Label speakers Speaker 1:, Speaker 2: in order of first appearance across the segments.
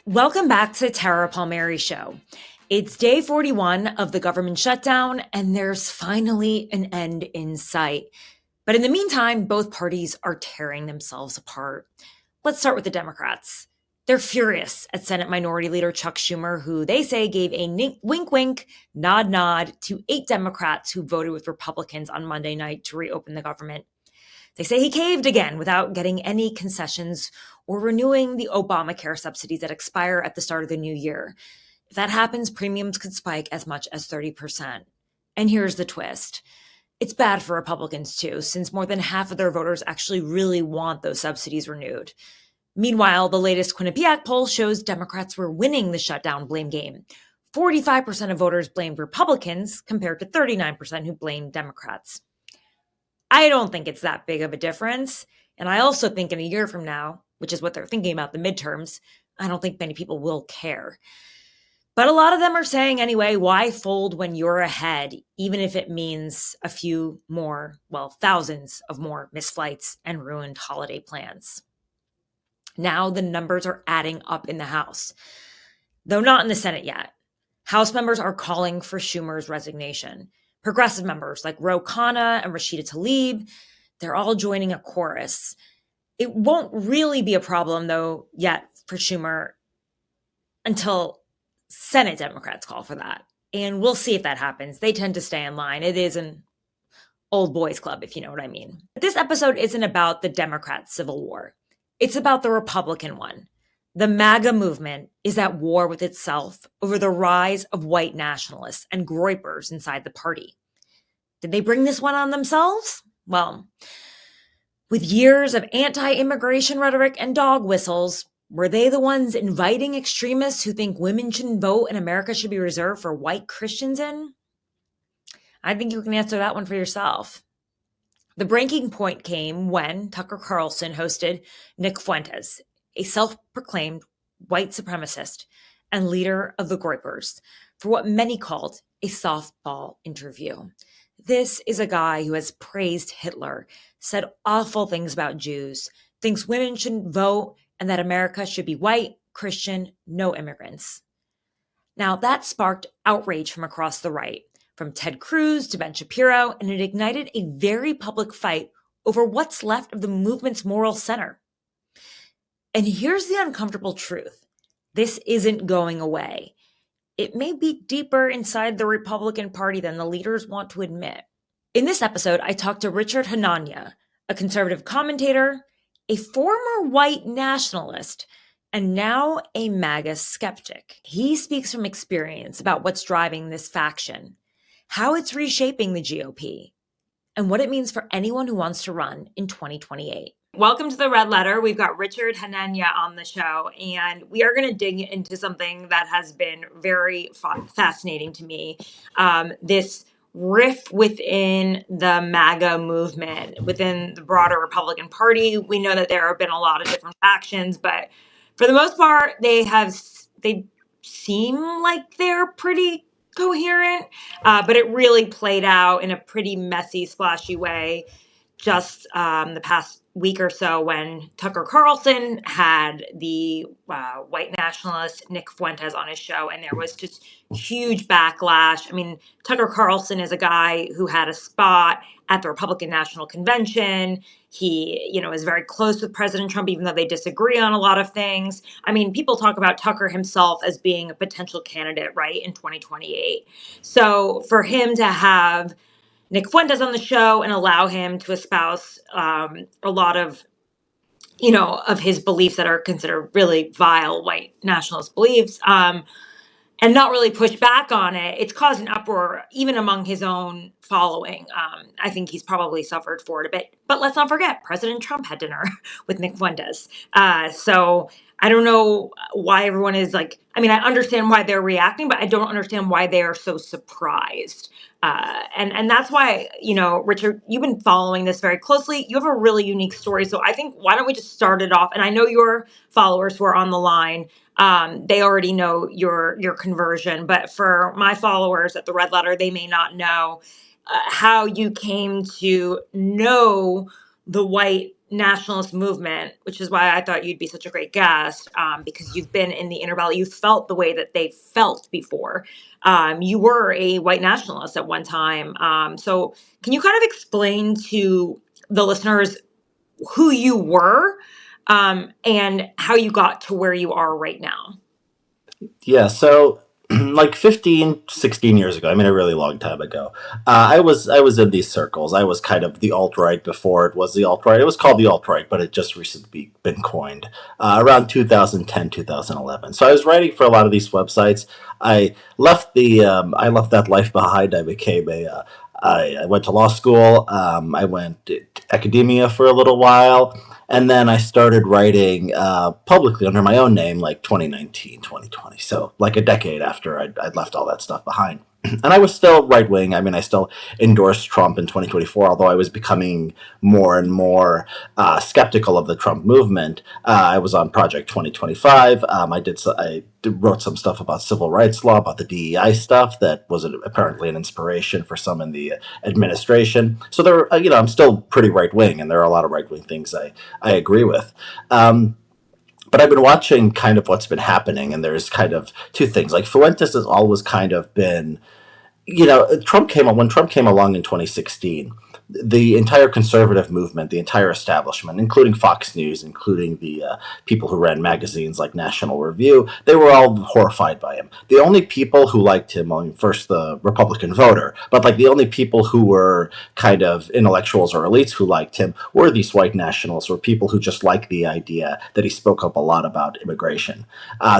Speaker 1: Welcome back to the Tara Palmeri Show. It's day 41 of the government shutdown, and there's finally an end in sight. But in the meantime, both parties are tearing themselves apart. Let's start with the Democrats. They're furious at Senate Minority Leader Chuck Schumer, who they say gave a wink-wink, nod-nod to 8 Democrats who voted with Republicans on Monday night to reopen the government. They say he caved again without getting any concessions or renewing the Obamacare subsidies that expire at the start of the new year. If that happens, premiums could spike as much as 30%. And here's the twist. It's bad for Republicans too, since more than half of their voters actually really want those subsidies renewed. Meanwhile, the latest Quinnipiac poll shows Democrats were winning the shutdown blame game. 45% of voters blamed Republicans compared to 39% who blamed Democrats. I don't think it's that big of a difference. And I also think in a year from now, which is what they're thinking about the midterms, I don't think many people will care. But a lot of them are saying anyway, why fold when you're ahead, even if it means a few more, thousands of more missed flights and ruined holiday plans. Now the numbers are adding up in the House, though not in the Senate yet. House members are calling for Schumer's resignation. Progressive members like Ro Khanna and Rashida Tlaib, they're all joining a chorus. It won't really be a problem, though, yet for Schumer until Senate Democrats call for that. And we'll see if that happens. They tend to stay in line. It is an old boys club, if you know what I mean. But this episode isn't about the Democrat civil war. It's about the Republican one. The MAGA movement is at war with itself over the rise of white nationalists and Groypers inside the party. Did they bring this one on themselves? Well, with years of anti-immigration rhetoric and dog whistles, were they the ones inviting extremists who think women shouldn't vote and America should be reserved for white Christians in? I think you can answer that one for yourself. The breaking point came when Tucker Carlson hosted Nick Fuentes, a self-proclaimed white supremacist and leader of the Groypers, for what many called a softball interview. This is a guy who has praised Hitler, said awful things about Jews, thinks women shouldn't vote, and that America should be white, Christian, no immigrants. Now, that sparked outrage from across the right, from Ted Cruz to Ben Shapiro, and it ignited a very public fight over what's left of the movement's moral center. And here's the uncomfortable truth. This isn't going away. It may be deeper inside the Republican Party than the leaders want to admit. In this episode, I talked to Richard Hanania, a conservative commentator, a former white nationalist, and now a MAGA skeptic. He speaks from experience about what's driving this faction, how it's reshaping the GOP, and what it means for anyone who wants to run in 2028. Welcome to the Red Letter. We've got Richard Hanania on the show, and we are going to dig into something that has been very fascinating to me. This rift within the MAGA movement, within the broader Republican Party. We know that there have been a lot of different factions, but for the most part, they seem like they're pretty coherent, but it really played out in a pretty messy, splashy way just the past week or so when Tucker Carlson had the white nationalist Nick Fuentes on his show, and there was just huge backlash. I mean, Tucker Carlson is a guy who had a spot at the Republican National Convention. He, is very close with President Trump, even though they disagree on a lot of things. I mean, people talk about Tucker himself as being a potential candidate, right, in 2028. So for him to have Nick Fuentes on the show and allow him to espouse a lot of, of his beliefs that are considered really vile white nationalist beliefs, and not really push back on it, it's caused an uproar even among his own following. I think he's probably suffered for it a bit. But let's not forget, President Trump had dinner with Nick Fuentes. So I don't know why everyone is I understand why they're reacting, but I don't understand why they are so surprised. And that's why, Richard, you've been following this very closely. You have a really unique story. So I think, why don't we just start it off? And I know your followers who are on the line, they already know your conversion. But for my followers at the Red Letter, they may not know how you came to know the white nationalist movement, which is why I thought you'd be such a great guest, because you've been in the inner valley. You felt the way that they felt before. You were a white nationalist at one time. So can you kind of explain to the listeners who you were, and how you got to where you are right now?
Speaker 2: Yeah, so like 15, 16 years ago, I mean a really long time ago, I was in these circles. I was kind of the alt-right before it was the alt-right. It was called the alt-right, but it just recently been coined around 2010, 2011. So I was writing for a lot of these websites. I left that life behind. I went to law school. I went to academia for a little while. And then I started writing publicly under my own name like 2019, 2020. So like a decade after I'd left all that stuff behind. And I was still right wing. I mean, I still endorsed Trump in 2024, although I was becoming more and more skeptical of the Trump movement. I was on Project 2025. I wrote some stuff about civil rights law, about the DEI stuff that was apparently an inspiration for some in the administration. So I'm still pretty right wing, and there are a lot of right wing things I agree with. But I've been watching kind of what's been happening, and there's kind of two things. Like Fuentes has always kind of been, when Trump came along in 2016, the entire conservative movement, the entire establishment, including Fox News, including the people who ran magazines like National Review, they were all horrified by him. The only people who liked him, I mean, first the Republican voter, but like the only people who were kind of intellectuals or elites who liked him were these white nationalists, or people who just liked the idea that he spoke up a lot about immigration.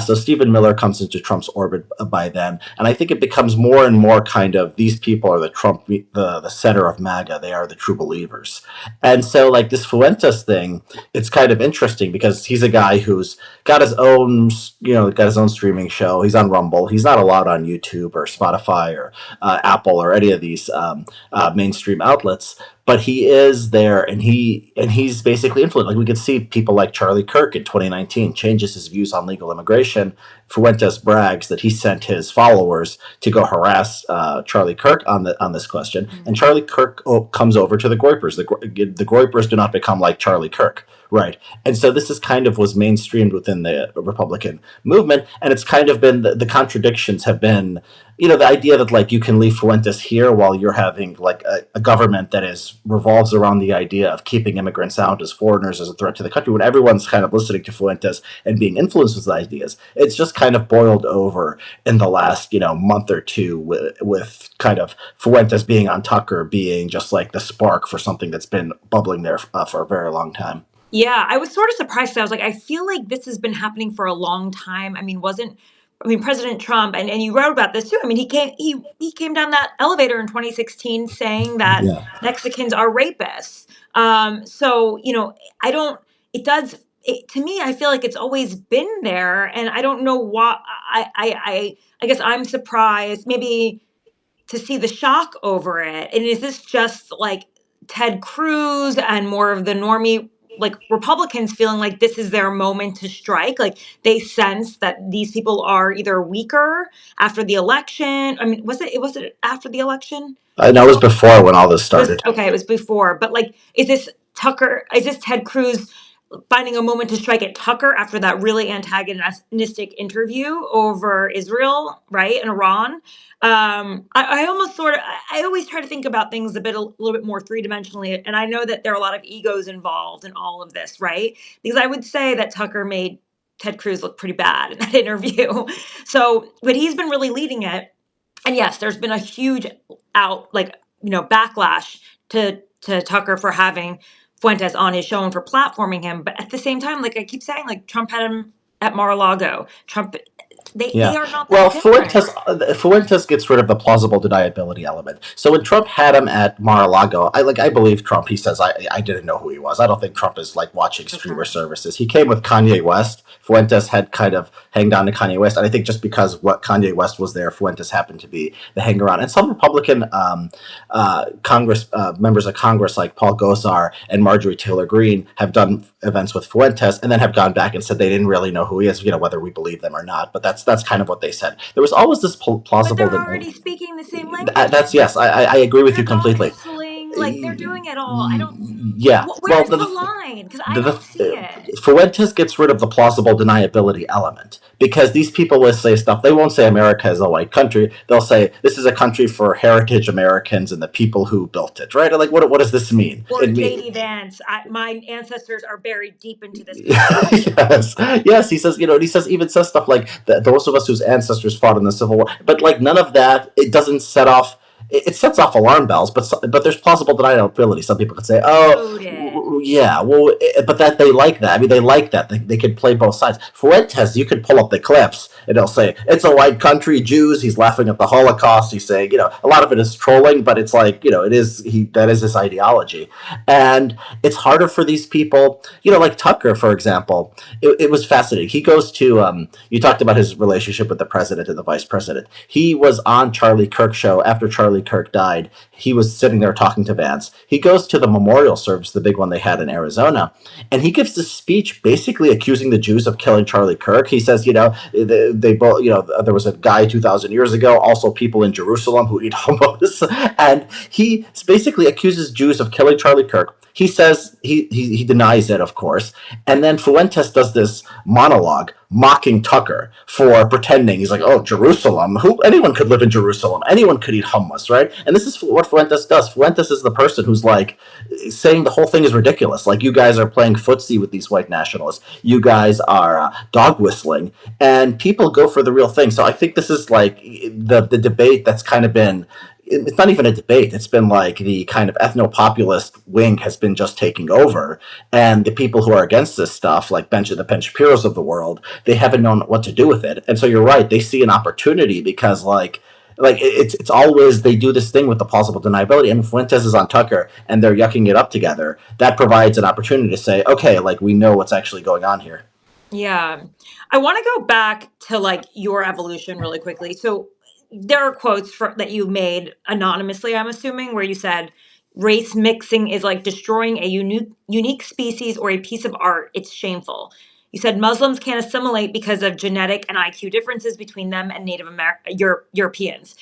Speaker 2: So Stephen Miller comes into Trump's orbit by then, and I think it becomes more and more kind of these people are the center of MAGA. They are the true believers. And so like this Fuentes thing, it's kind of interesting because he's a guy who's got his own, streaming show. He's on Rumble. He's not allowed on YouTube or Spotify or Apple or any of these mainstream outlets. But he is there, and he's basically influenced. Like we could see people like Charlie Kirk in 2019 changes his views on legal immigration. Fuentes brags that he sent his followers to go harass Charlie Kirk on this question, and Charlie Kirk comes over to the Groypers. The Groypers do not become like Charlie Kirk, right? And so this is kind of was mainstreamed within the Republican movement, and it's kind of been the contradictions have been, the idea that like you can leave Fuentes here while you're having like a government that revolves around the idea of keeping immigrants out as foreigners as a threat to the country. When everyone's kind of listening to Fuentes and being influenced with ideas, it's just kind of boiled over in the last month or two with kind of Fuentes being on Tucker being just like the spark for something that's been bubbling there for a very long time.
Speaker 1: Yeah, I was sort of surprised. I was like, I feel like this has been happening for a long time. President Trump, and you wrote about this too. I mean, he came down that elevator in 2016 saying that Mexicans are rapists. So I don't. To me, I feel like it's always been there, and I don't know why. I guess I'm surprised maybe to see the shock over it. And is this just like Ted Cruz and more of the normie, like Republicans feeling like this is their moment to strike? Like they sense that these people are either weaker after the election. I mean, was it after the election?
Speaker 2: No, it was before when all this started.
Speaker 1: It was before. But like, is this Ted Cruz finding a moment to strike at Tucker after that really antagonistic interview over Israel, right, and Iran? I always try to think about things a little bit more three-dimensionally, and I know that there are a lot of egos involved in all of this, right? Because I would say that Tucker made Ted Cruz look pretty bad in that interview. But he's been really leading it, and yes, there's been a huge backlash to Tucker for having Fuentes on his show and for platforming him. But at the same time, like I keep saying, like Trump had him at Mar-a-Lago. They are not that different.
Speaker 2: Fuentes gets rid of the plausible deniability element. So when Trump had him at Mar-a-Lago, I believe Trump. He says I didn't know who he was. I don't think Trump is like watching streamer services. He came with Kanye West. Fuentes had kind of hanged on to Kanye West, and I think just because what Kanye West was there, Fuentes happened to be the hanger on. And some Republican Congress members of Congress like Paul Gosar and Marjorie Taylor Greene have done events with Fuentes, and then have gone back and said they didn't really know who he is, whether we believe them or not. But that's kind of what they said. There was always this plausible.
Speaker 1: But they're already speaking the same language.
Speaker 2: Yes, I agree with you completely.
Speaker 1: like they're doing it all. I don't.
Speaker 2: Yeah. Well,
Speaker 1: Where's the line? Because I
Speaker 2: the,
Speaker 1: don't see it.
Speaker 2: Fuentes gets rid of the plausible deniability element because these people will say stuff. They won't say America is a white country. They'll say this is a country for heritage Americans and the people who built it. Right? Like, what does this mean?
Speaker 1: Or
Speaker 2: It
Speaker 1: JD
Speaker 2: mean
Speaker 1: Vance. My ancestors are buried deep into this country.
Speaker 2: yes, yes. He says, he says even says stuff like that. Those of us whose ancestors fought in the Civil War, but like none of that. It doesn't set off. It sets off alarm bells, but there's plausible deniability. Some people could say,
Speaker 1: Noted.
Speaker 2: yeah, well, but that they like that. I mean, they like that. They could play both sides. Fuentes, you could pull up the clips, and they'll say it's a white country, Jews. He's laughing at the Holocaust. He's saying, a lot of it is trolling, but it's like, it is that is his ideology, and it's harder for these people. Like Tucker, for example, it was fascinating. He goes to you talked about his relationship with the president and the vice president. He was on Charlie Kirk's show after Charlie Kirk died. He was sitting there talking to Vance. He goes to the memorial service, the big one they had in Arizona, and he gives this speech basically accusing the Jews of killing Charlie Kirk. He says, they both, there was a guy 2,000 years ago, also people in Jerusalem who eat hummus, and he basically accuses Jews of killing Charlie Kirk. He says he denies it, of course, and then Fuentes does this monologue mocking Tucker for pretending. He's like, "Oh, Jerusalem! Anyone could live in Jerusalem. Anyone could eat hummus, right?" And this is what Fuentes does. Fuentes is the person who's like saying the whole thing is ridiculous. Like, you guys are playing footsie with these white nationalists. You guys are dog whistling, and people go for the real thing. So I think this is like the debate that's kind of been. It's not even a debate. It's been like the kind of ethno-populist wing has been just taking over, and the people who are against this stuff, like Ben Shapiro's of the world, they haven't known what to do with it. And so you're right; they see an opportunity because it's always they do this thing with the plausible deniability. And Fuentes is on Tucker, and they're yucking it up together. That provides an opportunity to say, okay, like we know what's actually going on here.
Speaker 1: Yeah. I want to go back to like your evolution really quickly. So there are quotes that you made anonymously, I'm assuming, where you said race mixing is like destroying a unique species or a piece of art. It's shameful. You said Muslims can't assimilate because of genetic and IQ differences between them and Native Europeans.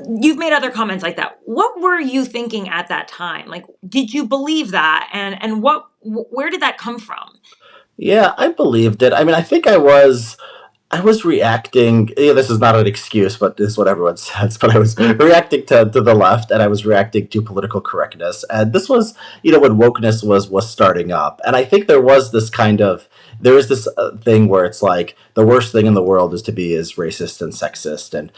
Speaker 1: You've made other comments like that. What were you thinking at that time? Like, did you believe that? And where did that come from?
Speaker 2: Yeah, I believed it. I mean, I think I was reacting. This is not an excuse, but this is what everyone says. But I was reacting to the left, and I was reacting to political correctness. And this was, when wokeness was starting up. And I think there is this thing where it's like the worst thing in the world is to be as racist and sexist. And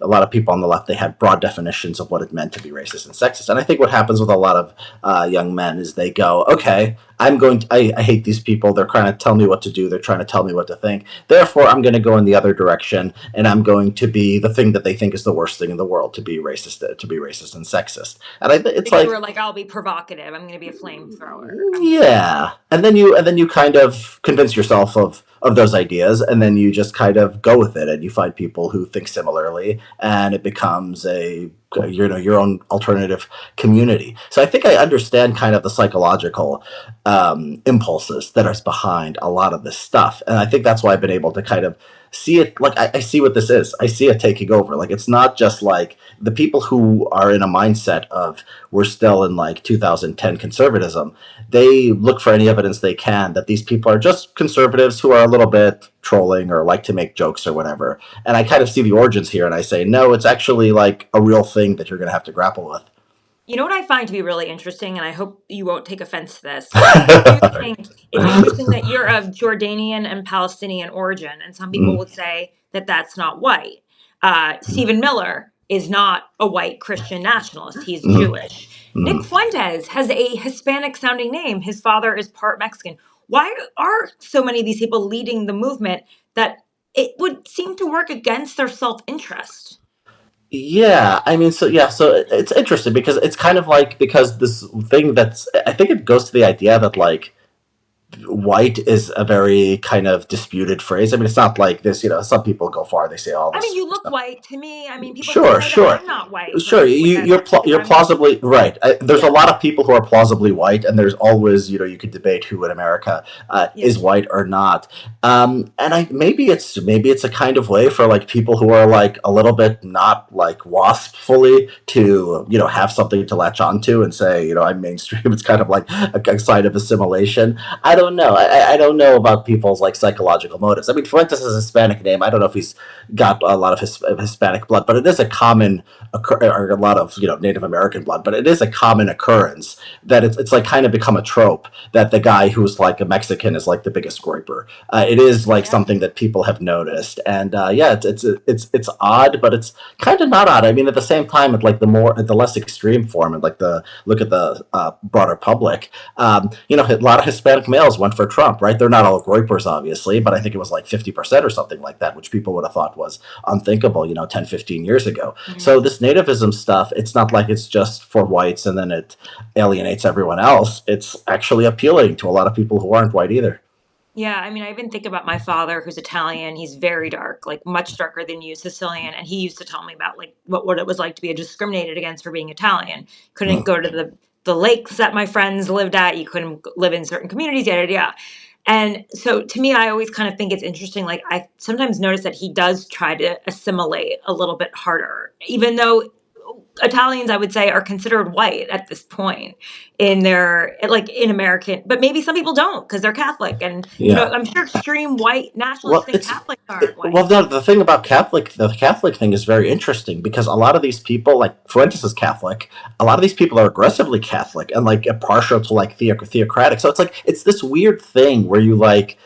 Speaker 2: a lot of people on the left, they had broad definitions of what it meant to be racist and sexist. And I think what happens with a lot of young men is they go, okay, I hate these people. They're trying to tell me what to do. They're trying to tell me what to think. Therefore, I'm going to go in the other direction, and I'm going to be the thing that they think is the worst thing in the world, to be racist and sexist. And it's
Speaker 1: You
Speaker 2: like,
Speaker 1: were like, I'll be provocative. I'm going to be a flamethrower.
Speaker 2: yeah. And then you kind of convince yourself of those ideas, and then you just kind of go with it, and you find people who think similarly, and it becomes your own alternative community. So I think I understand kind of the psychological impulses that are behind a lot of this stuff, and I think that's why I've been able to kind of see it. Like, I see what this is. I see it taking over. Like, it's not just like the people who are in a mindset of we're still in like 2010 conservatism. They look for any evidence they can that these people are just conservatives who are a little bit trolling or like to make jokes or whatever. And I kind of see the origins here, and I say, no, it's actually like a real thing that you're going to have to grapple with.
Speaker 1: You know what I find to be really interesting, and I hope you won't take offense to this. I do think it's interesting that you're of Jordanian and Palestinian origin, and some people would say that that's not white. Stephen Miller is not a white Christian nationalist. He's Jewish. Nick Fuentes has a Hispanic-sounding name. His father is part Mexican. Why are so many of these people leading the movement that it would seem to work against their self-interest?
Speaker 2: Yeah, I mean, so it's interesting because it's kind of like because this thing I think it goes to the idea that like white is a very kind of disputed phrase. I mean, it's not like this, some people go far. They say all
Speaker 1: I mean,
Speaker 2: this
Speaker 1: you look
Speaker 2: stuff.
Speaker 1: white to me. I mean, people can
Speaker 2: Sure,
Speaker 1: say that
Speaker 2: sure.
Speaker 1: I'm not white for
Speaker 2: Sure,
Speaker 1: being
Speaker 2: you're
Speaker 1: I'm
Speaker 2: plausibly right. There's a
Speaker 1: yeah,
Speaker 2: lot of people who are plausibly white, and there's always, you could debate who in America
Speaker 1: yeah,
Speaker 2: is white or not. And maybe it's a kind of way for like people who are like a little bit not like wasp fully to have something to latch onto and say I'm mainstream. It's kind of like a sign of assimilation. I don't know. I don't know about people's like psychological motives. I mean, Fuentes is a Hispanic name. I don't know if he's got a lot of Hispanic blood, but it is a common or a lot of Native American blood, but it is a common occurrence that it's like kind of become a trope that the guy who's like a Mexican is like the biggest groyper. It is like
Speaker 1: yeah.
Speaker 2: something that people have noticed, and yeah, it's odd, but it's kind of not odd. I mean, at the same time, at the less extreme form, and like the look at the broader public, a lot of Hispanic males went for Trump, right? They're not all groypers, obviously, but I think it was like 50% or something like that, which people would have thought was unthinkable, 10, 15 years ago. So
Speaker 1: Mhm.
Speaker 2: this nativism stuff, it's not like it's just for whites and then it alienates everyone else. It's actually appealing to a lot of people who aren't white either.
Speaker 1: Yeah, I mean, I even think about my father, who's Italian. He's very dark, like much darker than you, Sicilian. And he used to tell me about like what it was like to be discriminated against for being Italian. Couldn't
Speaker 2: Mm.
Speaker 1: go to the lakes that my friends lived at. You couldn't live in certain communities, yada yada yada. And so to me, I always kind of think it's interesting. Like I sometimes notice that he does try to assimilate a little bit harder, even though Italians, I would say, are considered white at this point in their like in American, but maybe some people don't because they're Catholic, and
Speaker 2: Yeah.
Speaker 1: I'm sure extreme white nationalists
Speaker 2: Well,
Speaker 1: think Catholics aren't
Speaker 2: well,
Speaker 1: white.
Speaker 2: the thing about the Catholic thing is very interesting because a lot of these people, like Fuentes is Catholic, a lot of these people are aggressively Catholic and like partial to like theocratic. So it's like it's this weird thing where you like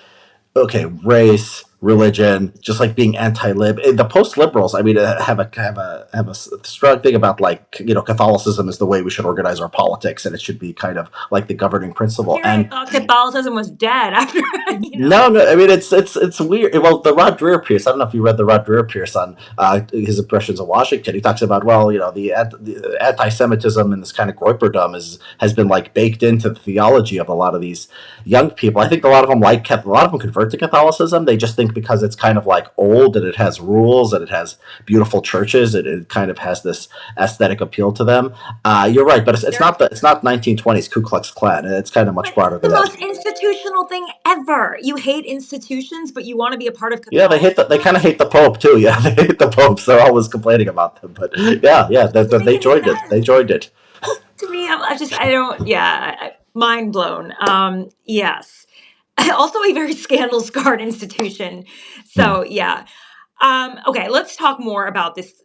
Speaker 2: okay, race, religion, just like being anti-lib. The post-liberals, I mean, have a strong thing about like Catholicism is the way we should organize our politics, and it should be kind of like the governing principle.
Speaker 1: Here I
Speaker 2: And
Speaker 1: thought Catholicism was dead after
Speaker 2: no, no. I mean, it's weird. Well, the Rod Dreher piece. I don't know if you read the Rod Dreher piece on his impressions of Washington. He talks about the anti-Semitism and this kind of Groyperdom has been like baked into the theology of a lot of these young people. I think a lot of them a lot of them convert to Catholicism. They just think because it's kind of like old and it has rules and it has beautiful churches, it kind of has this aesthetic appeal to them. You're right, but it's not 1920s Ku Klux Klan. It's kind of much
Speaker 1: But
Speaker 2: broader
Speaker 1: it's the
Speaker 2: than that.
Speaker 1: most institutional thing ever. You hate institutions, but you want to be a part of
Speaker 2: Yeah, they kind
Speaker 1: Catholicism.
Speaker 2: of hate the Pope too. Yeah, they hate the popes. They're always complaining about them. But yeah,
Speaker 1: Doesn't make
Speaker 2: they
Speaker 1: any
Speaker 2: joined it. They
Speaker 1: sense.
Speaker 2: joined it.
Speaker 1: To me, I don't, yeah, mind blown. Yes. Also a very scandal scarred institution.
Speaker 2: Hmm.
Speaker 1: So, yeah. Okay, let's talk more about this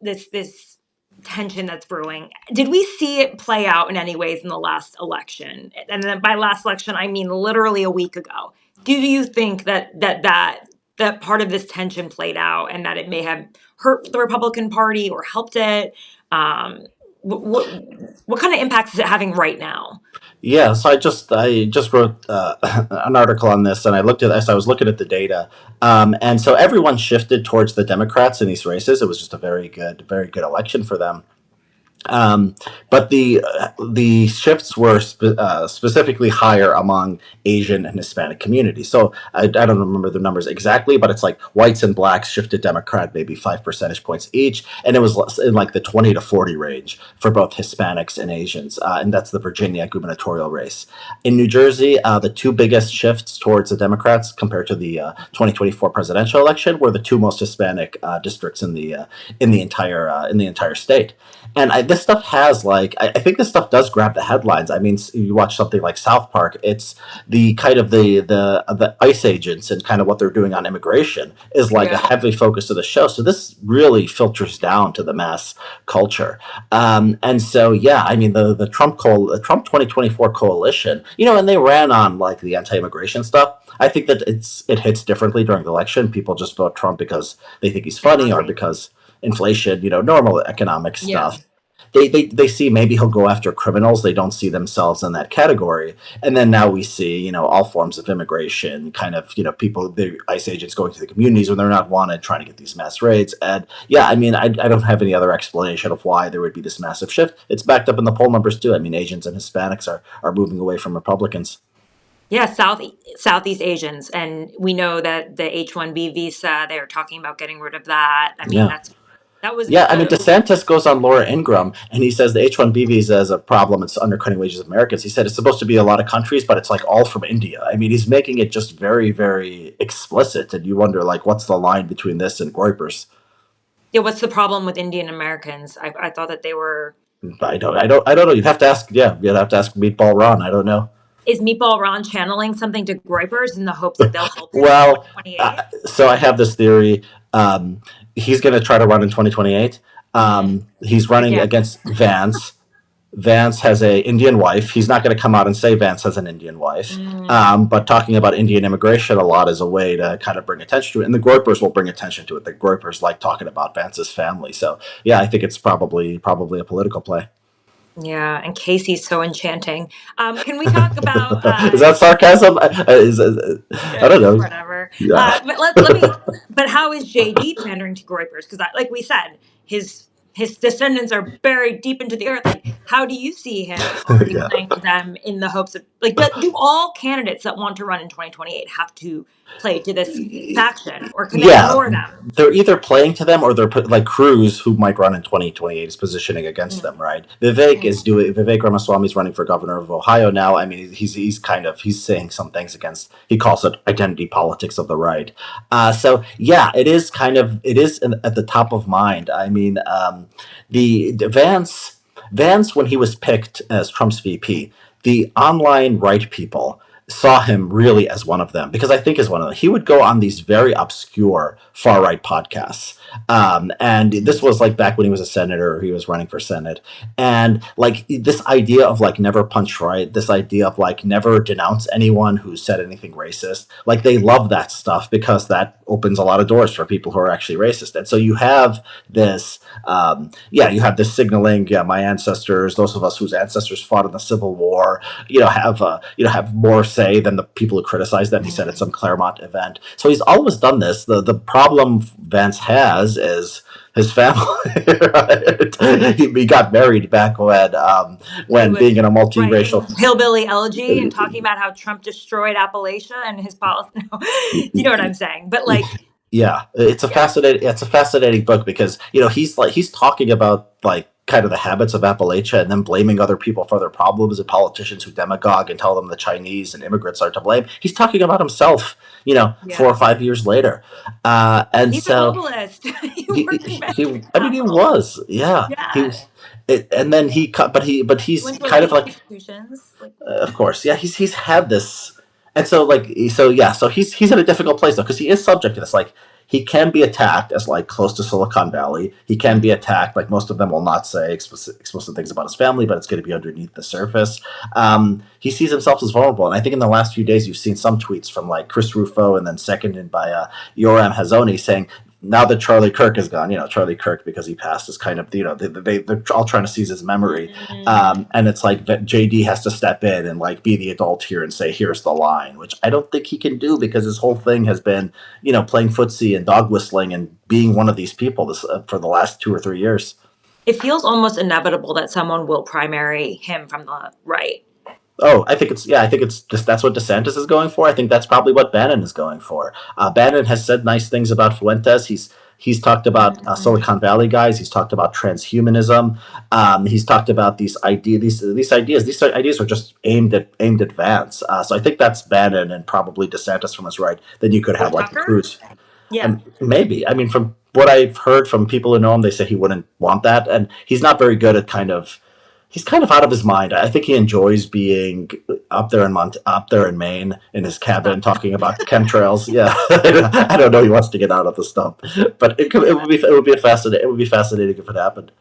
Speaker 1: tension that's brewing. Did we see it play out in any ways in the last election? And then by last election, I mean literally a week ago. Do you think that part of this tension played out and that it may have hurt the Republican Party or helped it? Um, what what kind of impacts is it having right now?
Speaker 2: Yeah, so I just wrote an article on this, and I looked at as I was looking at the data, and so everyone shifted towards the Democrats in these races. It was just a very good election for them. Um, but the shifts were specifically higher among Asian and Hispanic communities. So I don't remember the numbers exactly, but it's like whites and blacks shifted Democrat maybe 5 percentage points each, and it was in like the 20 to 40 range for both Hispanics and Asians, and that's the Virginia gubernatorial race. In New Jersey, the two biggest shifts towards the Democrats compared to the 2024 presidential election were the two most Hispanic districts in the entire state. And this stuff has like I think this stuff does grab the headlines. I mean, you watch something like South Park. It's the kind of the ICE agents and kind of what they're doing on immigration is like a
Speaker 1: Yeah.
Speaker 2: heavy focus of the show. So this really filters down to the mass culture. And so yeah, I mean the Trump 2024 coalition, and they ran on like the anti-immigration stuff. I think that it hits differently during the election. People just vote Trump because they think he's funny or because inflation, normal economic
Speaker 1: Yeah.
Speaker 2: stuff. They see maybe he'll go after criminals. They don't see themselves in that category. And then now we see, all forms of immigration, kind of, people, the ICE agents going to the communities when they're not wanted, trying to get these mass raids. And yeah, I mean, I don't have any other explanation of why there would be this massive shift. It's backed up in the poll numbers too. I mean, Asians and Hispanics are moving away from Republicans.
Speaker 1: Yeah, Southeast Asians, and we know that the H-1B visa, they're talking about getting rid of that. I mean,
Speaker 2: Yeah.
Speaker 1: that was
Speaker 2: Yeah, I mean, DeSantis goes on Laura Ingraham and he says the H-1B visa is a problem. It's undercutting wages of Americans. He said it's supposed to be a lot of countries, but it's like all from India. I mean, he's making it just very, very explicit. And you wonder, like, what's the line between this and Groypers?
Speaker 1: yeah. What's the problem with Indian Americans? I thought that they were.
Speaker 2: I don't know. You'd have to ask, yeah, you'd have to ask Meatball Ron. I don't know.
Speaker 1: Is Meatball Ron channeling something to Groypers in the hopes that they'll help him in
Speaker 2: Well,
Speaker 1: 2028?
Speaker 2: so I have this theory. He's going to try to run in 2028. He's running
Speaker 1: Yeah.
Speaker 2: against Vance. Vance has a Indian wife. He's not going to come out and say Vance has an Indian wife, but talking about Indian immigration a lot is a way to kind of bring attention to it. And the Groypers will bring attention to it. The Groypers like talking about Vance's family. So yeah, I think it's probably a political play.
Speaker 1: Yeah, and Casey's so enchanting. Can we talk about
Speaker 2: Is that sarcasm? I don't know.
Speaker 1: whatever?
Speaker 2: Yeah.
Speaker 1: But let me. But how is JD pandering to Groypers? Because, like we said, his descendants are buried deep into the earth. Like, how do you see him already
Speaker 2: Yeah.
Speaker 1: playing to them in the hopes of like? Do all candidates that want to run in 2028 have to play to this faction, or can they
Speaker 2: Yeah,
Speaker 1: ignore them?
Speaker 2: they're either playing to them or they're like Cruz, who might run in 2028, is positioning against them, right? Vivek Ramaswamy is running for governor of Ohio now. I mean, he's saying some things against. He calls it identity politics of the right. So yeah, it is at the top of mind. I mean, the Vance when he was picked as Trump's VP, the online right people saw him really as one of them because I think as one of them. He would go on these very obscure far right podcasts. And this was like back when he was a senator, or he was running for Senate. And like this idea of like never punch right, this idea of like never denounce anyone who said anything racist, like they love that stuff because that opens a lot of doors for people who are actually racist. And so you have this, you have this signaling, yeah, my ancestors, those of us whose ancestors fought in the Civil War, have more say than the people who criticize them. He said at some Claremont event. So he's always done this. The problem Vance has is his family. Right? He got married back when being in a multiracial
Speaker 1: hillbilly elegy and talking about how Trump destroyed Appalachia and his policy. No, you know what I'm saying? But like,
Speaker 2: yeah, it's a fascinating book because he's talking about like kind of the habits of Appalachia and then blaming other people for their problems and politicians who demagogue and tell them the Chinese and immigrants are to blame. He's talking about himself, 4 or 5 years later, and
Speaker 1: he's
Speaker 2: so
Speaker 1: a globalist.
Speaker 2: I mean, he was, yeah, he was. And then he cut, but he's kind of like, of course, yeah, he's had this, and so he's in a difficult place though because he is subject to this. Like he can be attacked as like close to Silicon Valley. He can be attacked. Like most of them will not say explicit things about his family, but it's going to be underneath the surface. He sees himself as vulnerable, and I think in the last few days you've seen some tweets from like Chris Rufo and then seconded by Yoram Hazony saying, now that Charlie Kirk is gone, Charlie Kirk, because he passed, is kind of, they're all trying to seize his memory. And it's like JD has to step in and like be the adult here and say, here's the line, which I don't think he can do because his whole thing has been, playing footsie and dog whistling and being one of these people for the last 2 or 3 years.
Speaker 1: It feels almost inevitable that someone will primary him from the right.
Speaker 2: Oh, I think it's just that's what DeSantis is going for. I think that's probably what Bannon is going for. Bannon has said nice things about Fuentes. He's talked about Silicon Valley guys. He's talked about transhumanism. He's talked about these ideas. These ideas are just aimed at Vance. So I think that's Bannon and probably DeSantis from his right. Then you could have like Cruz.
Speaker 1: Yeah,
Speaker 2: and maybe. I mean, from what I've heard from people who know him, they say he wouldn't want that, and he's not very good at he's kind of out of his mind. I think he enjoys being up there in Maine in his cabin talking about chemtrails. Yeah, I don't know. He wants to get out of the stump, but it would be fascinating if it happened.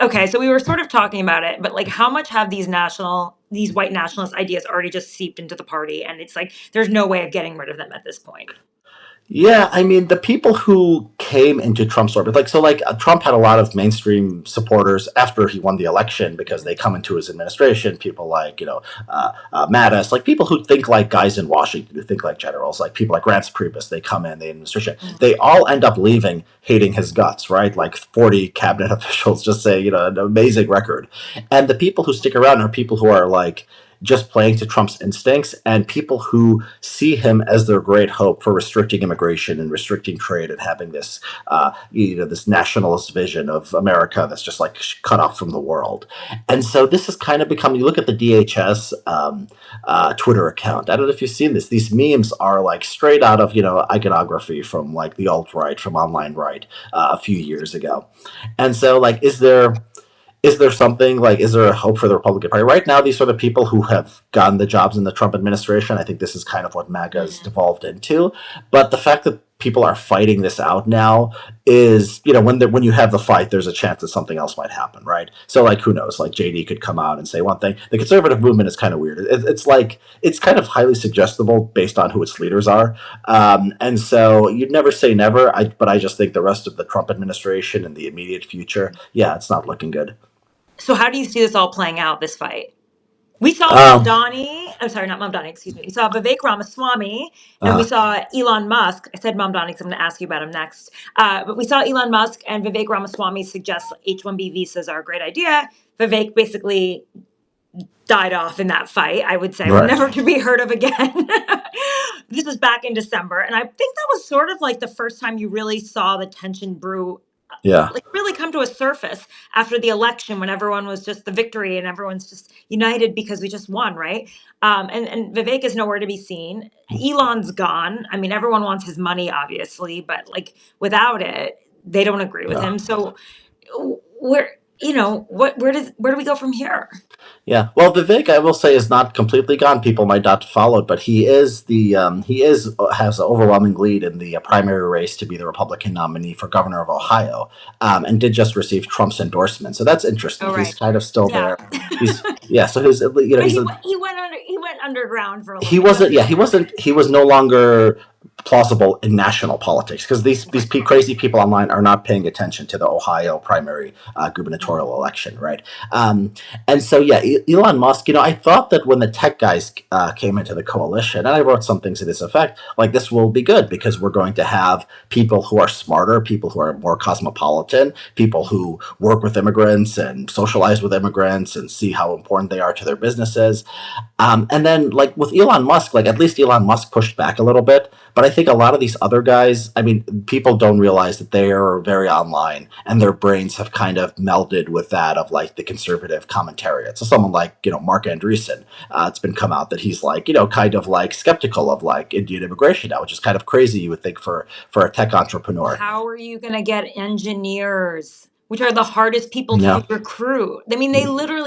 Speaker 1: Okay, so we were sort of talking about it, but like, how much have these white nationalist ideas already just seeped into the party, and it's like there's no way of getting rid of them at this point?
Speaker 2: Yeah, I mean, the people who came into Trump's orbit, Trump had a lot of mainstream supporters after he won the election because they come into his administration. People like, Mattis, like people who think like guys in Washington, who think like generals, like people like Rance Priebus, they come in the administration. They all end up leaving hating his guts, right? Like 40 cabinet officials just say, an amazing record. And the people who stick around are people who are like, just playing to Trump's instincts, and people who see him as their great hope for restricting immigration and restricting trade and having this, this nationalist vision of America that's just like cut off from the world. And so this has kind of become. You look at the DHS Twitter account. I don't know if you've seen this. These memes are like straight out of iconography from like the alt right, from online right, a few years ago. And so, like, is there something like, is there a hope for the Republican Party right now? These are the people who have gotten the jobs in the Trump administration. I think this is kind of what MAGA has devolved into. But the fact that people are fighting this out now is, when you have the fight, there's a chance that something else might happen, right? So, like, who knows? Like, JD could come out and say one thing. The conservative movement is kind of weird. It's kind of highly suggestible based on who its leaders are. And so you'd never say never. But I just think the rest of the Trump administration and the immediate future, yeah, it's not looking good.
Speaker 1: So how do you see this all playing out, this fight? We saw I'm sorry, not Mamdani, excuse me. We saw Vivek Ramaswamy and we saw Elon Musk. I said Mamdani because I'm going to ask you about him next. But we saw Elon Musk and Vivek Ramaswamy suggest H-1B visas are a great idea. Vivek basically died off in that fight, I would say,
Speaker 2: Right.
Speaker 1: never to be heard of again. This was back in December. And I think that was sort of like the first time you really saw the tension brew,
Speaker 2: Yeah.
Speaker 1: like really come to a surface after the election, when everyone was just the victory and everyone's just united because we just won, right? And Vivek is nowhere to be seen. Elon's gone. I mean, everyone wants his money, obviously, but like without it, they don't agree with him. So where do we go from here?
Speaker 2: Yeah. Well, Vivek, I will say, is not completely gone. People might not follow it, but he has an overwhelming lead in the primary race to be the Republican nominee for governor of Ohio, and did just receive Trump's endorsement. So that's interesting.
Speaker 1: Oh, right.
Speaker 2: He's kind of still
Speaker 1: Yeah.
Speaker 2: there. So his,
Speaker 1: But he went underground for a little
Speaker 2: he
Speaker 1: bit.
Speaker 2: wasn't. Yeah, he was no longer plausible in national politics because these crazy people online are not paying attention to the Ohio primary gubernatorial election, right? And so, yeah, Elon Musk, I thought that when the tech guys came into the coalition, and I wrote some things to this effect, like, this will be good because we're going to have people who are smarter, people who are more cosmopolitan, people who work with immigrants and socialize with immigrants and see how important they are to their businesses. And then, like, with Elon Musk, like, at least Elon Musk pushed back a little bit. But I think a lot of these other guys, I mean, people don't realize that they are very online and their brains have kind of melded with that of like the conservative commentariat. So someone like, Mark Andreessen, it's been come out that he's like, kind of like skeptical of like Indian immigration now, which is kind of crazy, you would think, for a tech entrepreneur.
Speaker 1: How are you going to get engineers, which are the hardest people to recruit? I mean,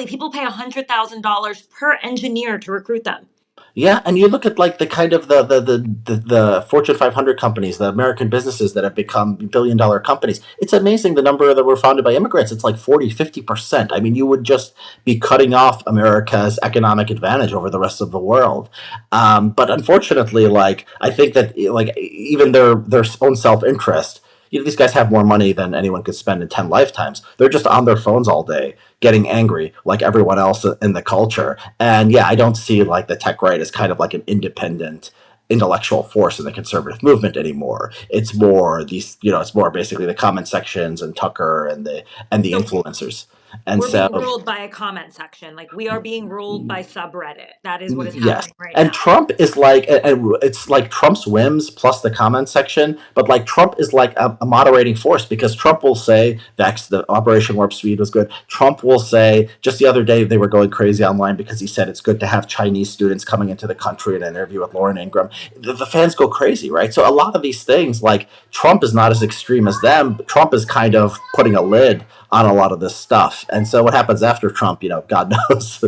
Speaker 1: people pay $100,000 per engineer to recruit them.
Speaker 2: Yeah, and you look at like the kind of the Fortune 500 companies, the American businesses that have become billion-dollar companies. It's amazing the number that were founded by immigrants. It's like 40-50%. I mean, you would just be cutting off America's economic advantage over the rest of the world. But unfortunately, like, I think that like even their own self-interest, these guys have more money than anyone could spend in 10 lifetimes. They're just on their phones all day, getting angry like everyone else in the culture. And yeah, I don't see like the tech right as kind of like an independent intellectual force in the conservative movement anymore. It's more it's more basically the comment sections and Tucker and the influencers. And
Speaker 1: we're being ruled by a comment section. Like, we are being ruled by subreddit. That is what is happening right now.
Speaker 2: And Trump is like, it's like Trump's whims plus the comment section, but like Trump is like a moderating force because Trump will say the Operation Warp Speed was good. Trump will say, just the other day they were going crazy online because he said it's good to have Chinese students coming into the country in an interview with Lauren Ingram. The fans go crazy, right? So a lot of these things, like, Trump is not as extreme as them. Trump is kind of putting a lid on a lot of this stuff. And so what happens after Trump, God knows.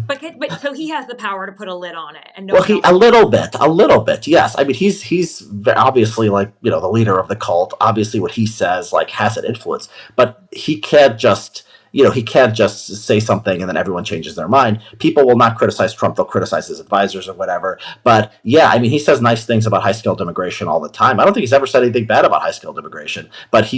Speaker 1: but so he has the power to put a lid on it. And
Speaker 2: a little bit, yes. I mean, he's obviously like, the leader of the cult. Obviously what he says like has an influence, but he can't just say something and then everyone changes their mind. People will not criticize Trump. They'll criticize his advisors or whatever. But yeah, I mean, he says nice things about high-skilled immigration all the time. I don't think he's ever said anything bad about high-skilled immigration, but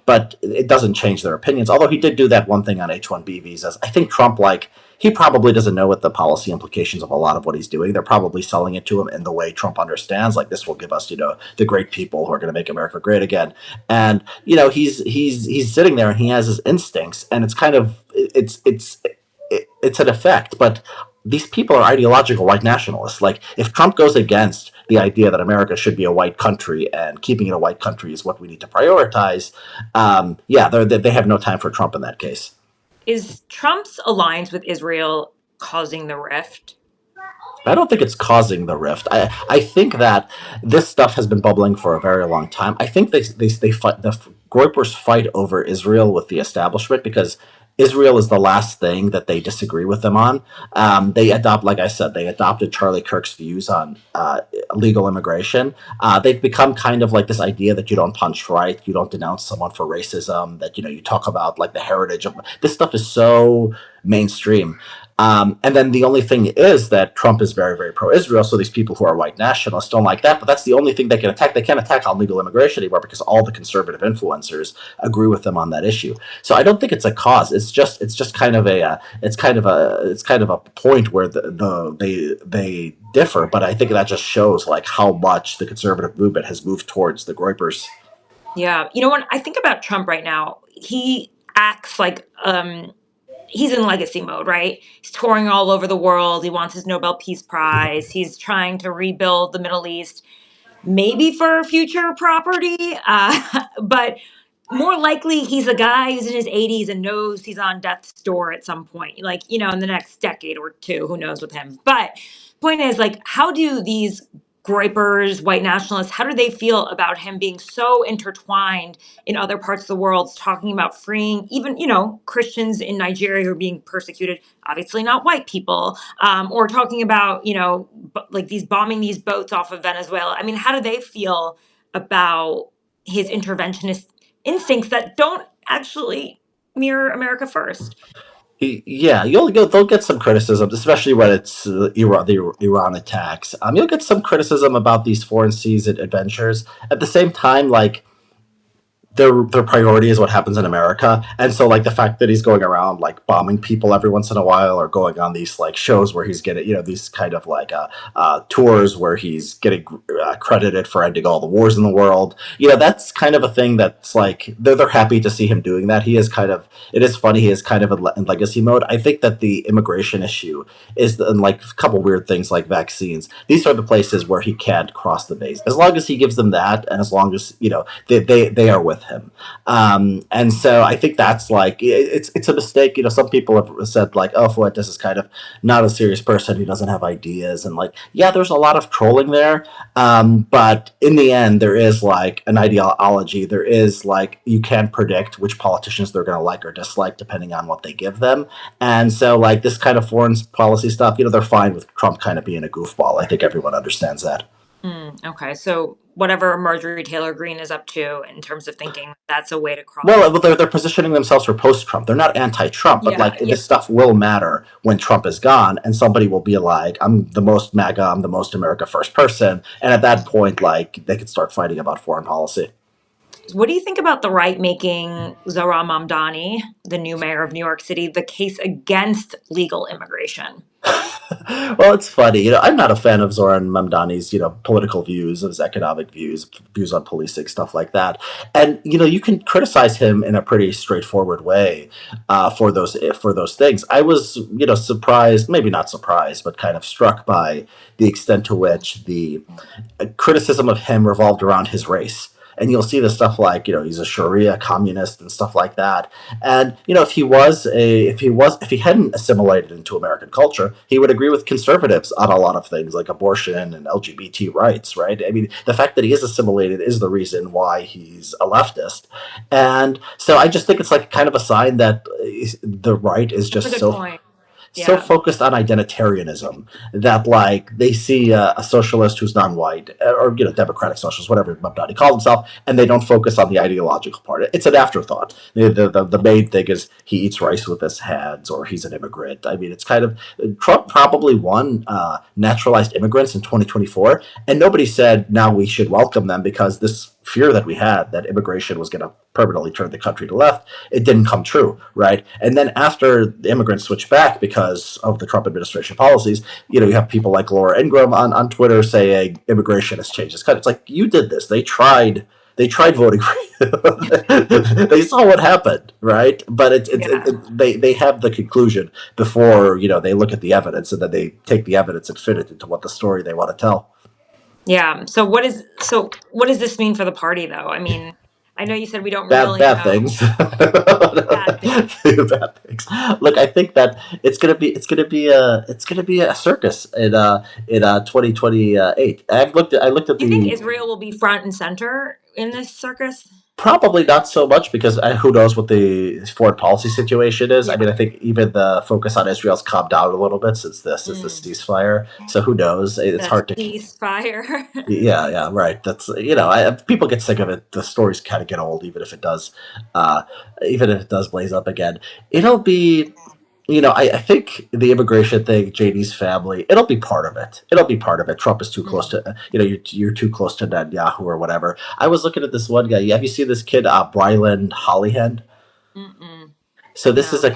Speaker 2: but it doesn't change their opinions. Although he did do that one thing on H-1B visas. I think Trump, like, he probably doesn't know what the policy implications of a lot of what he's doing. They're probably selling it to him in the way Trump understands. Like, this will give us, the great people who are going to make America great again. And, he's sitting there and he has his instincts, and it's kind of, it's an effect. But these people are ideological white nationalists. Like, if Trump goes against the idea that America should be a white country and keeping it a white country is what we need to prioritize, yeah, they have no time for Trump in that case.
Speaker 1: Is Trump's alliance with Israel causing the rift?
Speaker 2: I don't think it's causing the rift. I think that this stuff has been bubbling for a very long time. I think they fight, the Groypers fight over Israel with the establishment because Israel is the last thing that they disagree with them on. They adopt, like I said, they adopted Charlie Kirk's views on legal immigration. They've become kind of like this idea that you don't punch right, you don't denounce someone for racism, that you talk about like the heritage of this stuff is so mainstream. And then the only thing is that Trump is very, very pro-Israel, so these people who are white nationalists don't like that, but that's the only thing they can attack. They can't attack on legal immigration anymore because all the conservative influencers agree with them on that issue. So I don't think it's a cause. It's just kind of a point where they differ. But I think that just shows like how much the conservative movement has moved towards the Groypers.
Speaker 1: Yeah. When I think about Trump right now, he acts like he's in legacy mode, right? He's touring all over the world. He wants his Nobel Peace Prize. He's trying to rebuild the Middle East, maybe for future property. But more likely, he's a guy who's in his 80s and knows he's on death's door at some point, like, in the next decade or two, who knows with him. But point is, like, how do these Groypers, white nationalists, how do they feel about him being so intertwined in other parts of the world, talking about freeing even, Christians in Nigeria who are being persecuted, obviously not white people, or talking about, like these bombing these boats off of Venezuela. I mean, how do they feel about his interventionist instincts that don't actually mirror America first?
Speaker 2: Yeah, they'll get some criticism, especially when it's the Iran attacks. You'll get some criticism about these foreign seas adventures. At the same time, like their priority is what happens in America, and so like the fact that he's going around like bombing people every once in a while, or going on these like shows where he's getting these kind of like tours where he's getting credited for ending all the wars in the world. That's kind of a thing that's like they're happy to see him doing that. He is kind of it is funny. He is kind of in legacy mode. I think that the immigration issue is and like a couple weird things like vaccines. These are the places where he can't cross the base. As long as he gives them that, and as long as they are with him. And so I think that's like it's a mistake. Some people have said like, oh, Fuentes is kind of not a serious person. He doesn't have ideas, and like, yeah, there's a lot of trolling there. But in the end, there is like an ideology. There is like you can't predict which politicians they're going to like or dislike depending on what they give them. And so like this kind of foreign policy stuff, they're fine with Trump kind of being a goofball. I think everyone understands that.
Speaker 1: Okay, so whatever Marjorie Taylor Greene is up to in terms of thinking, that's a way to cross.
Speaker 2: Well, they're positioning themselves for post-Trump. They're not anti-Trump, but this stuff will matter when Trump is gone, and somebody will be like, "I'm the most MAGA, I'm the most America First person," and at that point, like they could start fighting about foreign policy.
Speaker 1: What do you think about the right making Zohran Mamdani, the new mayor of New York City, the case against legal immigration?
Speaker 2: Well, it's funny. I'm not a fan of Zohran Mamdani's, political views, his economic views on policing, stuff like that. And you can criticize him in a pretty straightforward way for those things. I was, surprised, maybe not surprised, but kind of struck by the extent to which the criticism of him revolved around his race. And you'll see the stuff like he's a Sharia communist and stuff like that. And if he hadn't assimilated into American culture, he would agree with conservatives on a lot of things like abortion and LGBT rights, right? I mean, the fact that he is assimilated is the reason why he's a leftist. And so I just think it's like kind of a sign that the right is just so
Speaker 1: Point.
Speaker 2: so focused on identitarianism that like they see a socialist who's non-white or democratic socialist, whatever Mamdani calls himself, and they don't focus on the ideological part. It's an afterthought. The main thing is he eats rice with his hands or he's an immigrant. I mean, it's kind of Trump probably won naturalized immigrants in 2024, and nobody said now we should welcome them because this fear that we had that immigration was going to permanently turn the country to left, it didn't come true, right? And then after the immigrants switched back because of the Trump administration policies, you have people like Laura Ingraham on Twitter saying immigration has changed. It's like, you did this. They tried they tried voting for you. They saw what happened, right? But
Speaker 1: Yeah.
Speaker 2: they have the conclusion before they look at the evidence, and then they take the evidence and fit it into what the story they want to tell.
Speaker 1: Yeah. So what does this mean for the party though? I mean, I know you said we don't
Speaker 2: Bad
Speaker 1: really
Speaker 2: bad
Speaker 1: know.
Speaker 2: things.
Speaker 1: Bad things.
Speaker 2: Bad things. Look, I think that it's gonna be a circus in 2028. I looked at
Speaker 1: Do you think
Speaker 2: the.
Speaker 1: Israel will be front and center in this circus?
Speaker 2: Probably not so much because who knows what the foreign policy situation is. I
Speaker 1: Yeah.
Speaker 2: mean, I think even the focus on Israel's calmed down a little bit since the
Speaker 1: Mm.
Speaker 2: ceasefire. So who knows? It's
Speaker 1: The
Speaker 2: hard to.
Speaker 1: ceasefire.
Speaker 2: Yeah, yeah, right. That's people get sick of it. The stories kind of get old, uh, even if it does blaze up again. It'll be. I think the immigration thing, JD's family, it'll be part of it. It'll be part of it. Trump is too close
Speaker 1: Mm.
Speaker 2: to, you're too close to Netanyahu or whatever. I was looking at this one guy. Have you seen this kid, Brylan Hollyhan?
Speaker 1: Mm-mm.
Speaker 2: So this is
Speaker 1: No.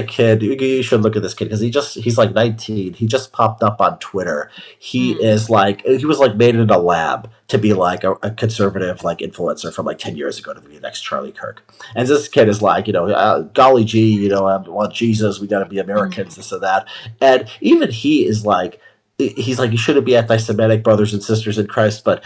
Speaker 2: a kid. You should look at this kid because he's like 19. He just popped up on Twitter.
Speaker 1: Mm.
Speaker 2: He was like made in a lab to be like a conservative like influencer from like 10 years ago to be the next Charlie Kirk. And this kid is like golly gee, I want Jesus. We got to be Americans.
Speaker 1: Mm.
Speaker 2: This and that. And even he is like. He's like, you shouldn't be anti-Semitic brothers and sisters in Christ, but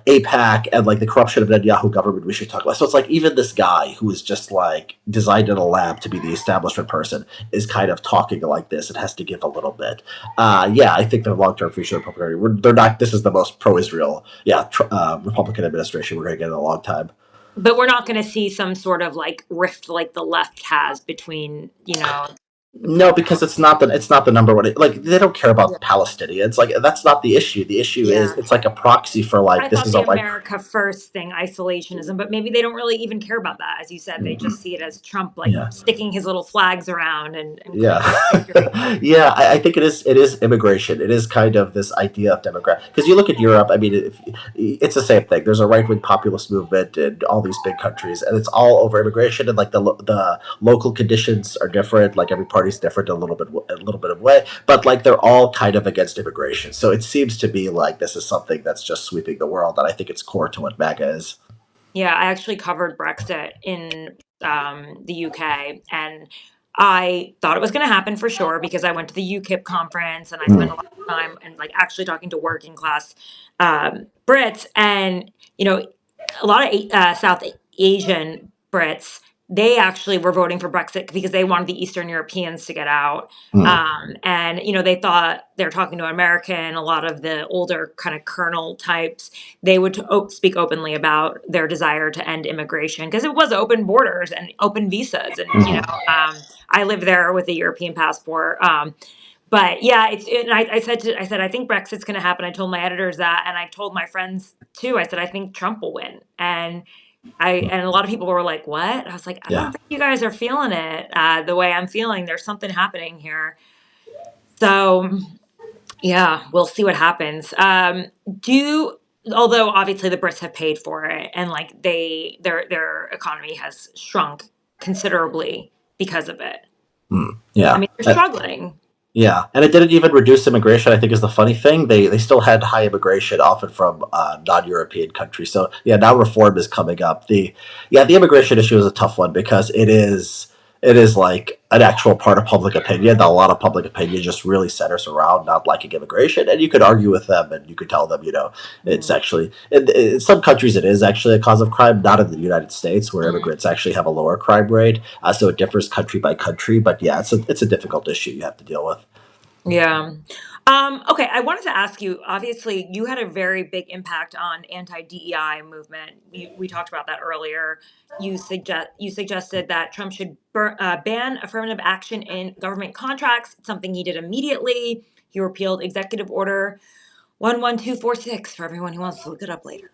Speaker 2: APAC and like the corruption of Netanyahu government we should talk about. So it's like even this guy who is just like designed in a lab to be the establishment person is kind of talking like this. It has to give a little bit. Yeah, I think the long-term future of the Republican Party, they're not. This is the most pro-Israel, Republican administration we're going to get in a long time.
Speaker 1: But we're not going to see some sort of like rift like the left has between, the
Speaker 2: No,
Speaker 1: pro.
Speaker 2: because it's not the number one. Like they don't care
Speaker 1: Yeah.
Speaker 2: about Palestinians. Like that's not the issue. The issue is
Speaker 1: Yeah.
Speaker 2: it's like a proxy for
Speaker 1: I
Speaker 2: like this
Speaker 1: thought
Speaker 2: is
Speaker 1: the
Speaker 2: a like.
Speaker 1: America First thing, isolationism, but maybe they don't really even care about that. As you said, they just see it as Trump like
Speaker 2: Yeah.
Speaker 1: sticking his little flags around and
Speaker 2: Yeah,
Speaker 1: claiming victory.
Speaker 2: yeah. I think it is. It is immigration. It is kind of this idea of democrat. Because you look at Europe. I mean, it's the same thing. There's a right wing populist movement in all these big countries, and it's all over immigration. And like the local conditions are different. Like every party's different a little bit of way, but like they're all kind of against immigration. So it seems to be like this is something that's just sweeping the world, and I think it's core to what MAGA is.
Speaker 1: Yeah, I actually covered Brexit in the UK, and I thought it was going to happen for sure because I went to the UKIP conference and I spent a lot of time and like actually talking to working class Brits, and a lot of South Asian Brits. They actually were voting for Brexit because they wanted the Eastern Europeans to get out.
Speaker 2: Mm.
Speaker 1: And they thought they're talking to America, and a lot of the older kind of colonel types, they would speak openly about their desire to end immigration because it was open borders and open visas. And,
Speaker 2: Mhm.
Speaker 1: I live there with a European passport. But yeah, and I said, I think Brexit's going to happen. I told my editors that, and I told my friends too. I said, I think Trump will win. And a lot of people were like, what? I was like, I don't
Speaker 2: Yeah.
Speaker 1: think you guys are feeling it the way I'm feeling. There's something happening here. So yeah, we'll see what happens. Do Although obviously the Brits have paid for it, and like their economy has shrunk considerably because of it.
Speaker 2: Mm.
Speaker 1: I
Speaker 2: Yeah.
Speaker 1: mean, they're struggling.
Speaker 2: Yeah, and it didn't even reduce immigration. I think is the funny thing. They still had high immigration, often from non-European countries. So yeah, now reform is coming up. The immigration issue is a tough one because it is like an actual part of public opinion. That a lot of public opinion just really centers around not liking immigration, and you could argue with them, and you could tell them, it's
Speaker 1: Mm,
Speaker 2: actually in some countries it is actually a cause of crime. Not in the United States, where
Speaker 1: mm,
Speaker 2: immigrants actually have a lower crime rate. So it differs country by country. But yeah, it's a difficult issue you have to deal with.
Speaker 1: yeah. Okay, I wanted to ask you. Obviously, you had a very big impact on anti-DEI movement. We talked about that earlier. You suggested that Trump should ban affirmative action in government contracts, something he did immediately. He repealed Executive Order 11246 for everyone who wants to look it up later.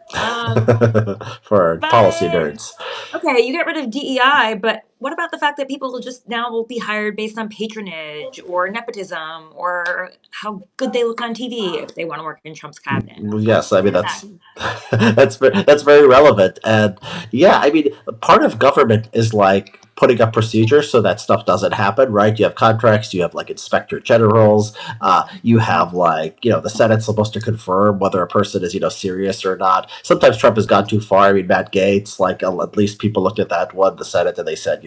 Speaker 2: For policy
Speaker 1: But
Speaker 2: nerds.
Speaker 1: okay, you get rid of DEI, but what about the fact that people will just now will be hired based on patronage or nepotism or how good they look on TV if they want to work in Trump's cabinet?
Speaker 2: Yes, I mean
Speaker 1: What does that
Speaker 2: that's
Speaker 1: mean?
Speaker 2: that's very relevant, and yeah, I mean part of government is like putting up procedures so that stuff doesn't happen, right? You have contracts, you have like inspector generals, you have like, the Senate's supposed to confirm whether a person is, serious or not. Sometimes Trump has gone too far. I mean, Matt Gaetz, like at least people looked at that one, the Senate, and they said,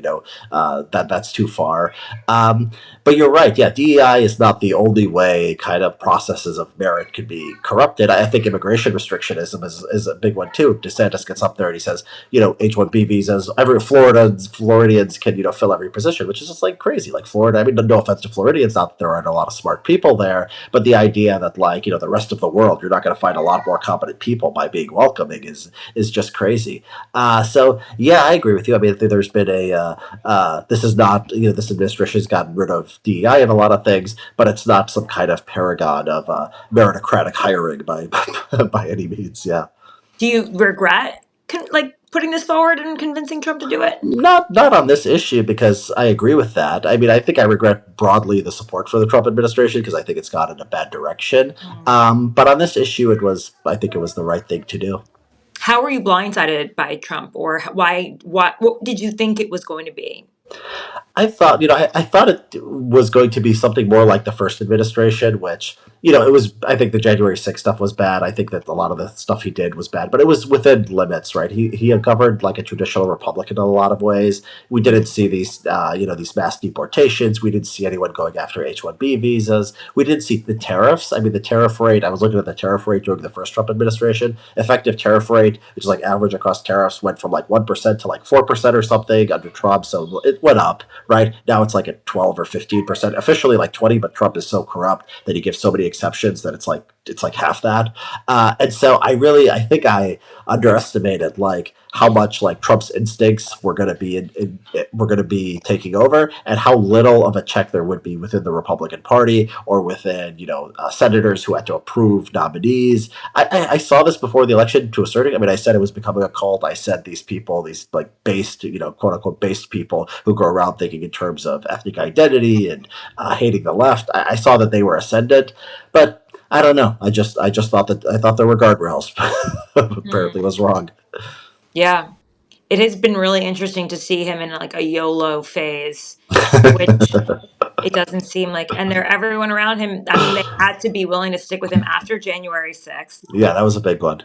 Speaker 2: that's too far. Um, but you're right. Yeah, DEI is not the only way kind of processes of merit could be corrupted. I think immigration restrictionism is a big one too. DeSantis gets up there and he says, H-1B visas, every Floridians can, fill every position, which is just like crazy. Like Florida, I mean, no offense to Floridians, not that there aren't a lot of smart people there, but the idea that like, the rest of the world, you're not going to find a lot more competent people by being welcoming is just crazy. So yeah, I agree with you. I mean, there's been this is not, this administration has gotten rid of DEI in a lot of things, but it's not some kind of paragon of meritocratic hiring by by any means. Yeah.
Speaker 1: Do you regret putting this forward and convincing Trump to do it?
Speaker 2: Not on this issue because I agree with that. I mean, I think I regret broadly the support for the Trump administration because I think it's gone in a bad direction. But on this issue, I think it was the right thing to do.
Speaker 1: How were you blindsided by Trump, or why? What did you think it was going to be?
Speaker 2: I thought, I thought it was going to be something more like the first administration, which, it was, I think the January 6th stuff was bad. I think that a lot of the stuff he did was bad, but it was within limits, right? He governed like a traditional Republican in a lot of ways. We didn't see these, these mass deportations. We didn't see anyone going after H-1B visas. We didn't see the tariffs. I mean, the tariff rate, I was looking at the tariff rate during the first Trump administration. Effective tariff rate, which is like average across tariffs, went from like 1% to like 4% or something under Trump. So it went up. Right now, it's like at 12 or 15%, officially like 20. But Trump is so corrupt that he gives so many exceptions that it's like half that. And so I think I underestimated like how much like Trump's instincts were going to be taking over, and how little of a check there would be within the Republican Party or within senators who had to approve nominees. I saw this before the election to a certain. I mean, I said it was becoming a cult. I said these people, these like based, quote unquote based people who go around thinking in terms of ethnic identity and hating the left. I saw that they were ascendant, but I don't know. I just thought there were guardrails. Apparently, was wrong.
Speaker 1: Yeah, it has been really interesting to see him in like a YOLO phase, which it doesn't seem like. And everyone around him, I mean, they had to be willing to stick with him after January 6th.
Speaker 2: Yeah, that was a big one.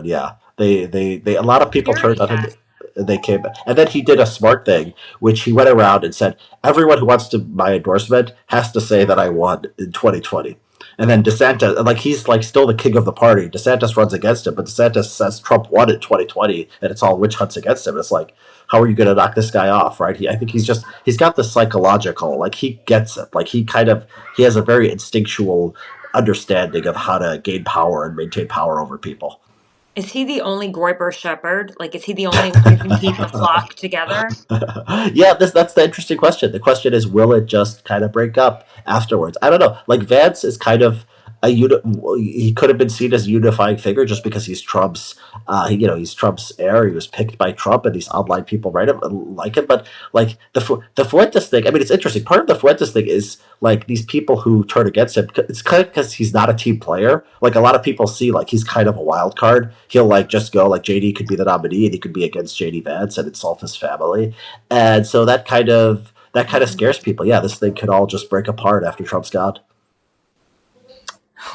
Speaker 2: Yeah, they a lot of people turned on him. They came, and then he did a smart thing, which he went around and said, everyone who wants to my endorsement has to say that I won in 2020. And then DeSantis, like he's like still the king of the party. DeSantis runs against him, but DeSantis says Trump won in 2020, and it's all witch hunts against him. It's like, how are you going to knock this guy off, right? I think he's got the psychological, like he gets it, like he has a very instinctual understanding of how to gain power and maintain power over people.
Speaker 1: Is he the only Groyper shepherd? Like, is he the only one who can keep the flock together?
Speaker 2: Yeah, that's the interesting question. The question is, will it just kind of break up afterwards? I don't know. Like Vance is kind of he could have been seen as a unifying figure just because he's Trump's, he's Trump's heir. He was picked by Trump, and these online people like him. But like the Fuentes thing, I mean, it's interesting. Part of the Fuentes thing is like these people who turn against him. It's kind of because he's not a team player. Like a lot of people see like he's kind of a wild card. He'll like just go like JD could be the nominee, and he could be against JD Vance and insult his family, and so that kind of scares people. Yeah, this thing could all just break apart after Trump's gone.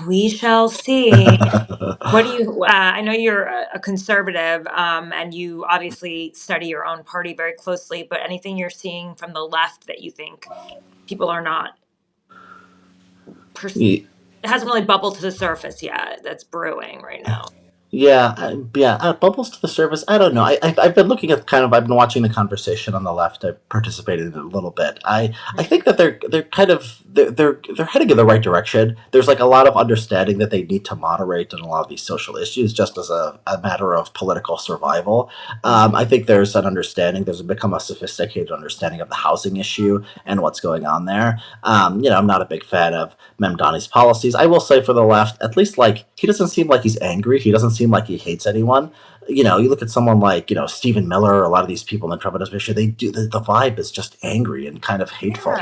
Speaker 1: We shall see. What do you? I know you're a conservative, and you obviously study your own party very closely. But anything you're seeing from the left that you think people are not? It hasn't really bubbled to the surface yet. That's brewing right now.
Speaker 2: Yeah. Bubbles to the surface. I don't know. I've been looking at I've been watching the conversation on the left. I've participated in it a little bit. I think that they're heading in the right direction. There's like a lot of understanding that they need to moderate on a lot of these social issues, just as a matter of political survival. I think there's an understanding. There's become a sophisticated understanding of the housing issue and what's going on there. I'm not a big fan of Mamdani's policies. I will say for the left, at least like he doesn't seem like he's angry. He doesn't seem like he hates anyone. You look at someone like, Stephen Miller, or a lot of these people in the Trump administration, they do the vibe is just angry and kind of hateful.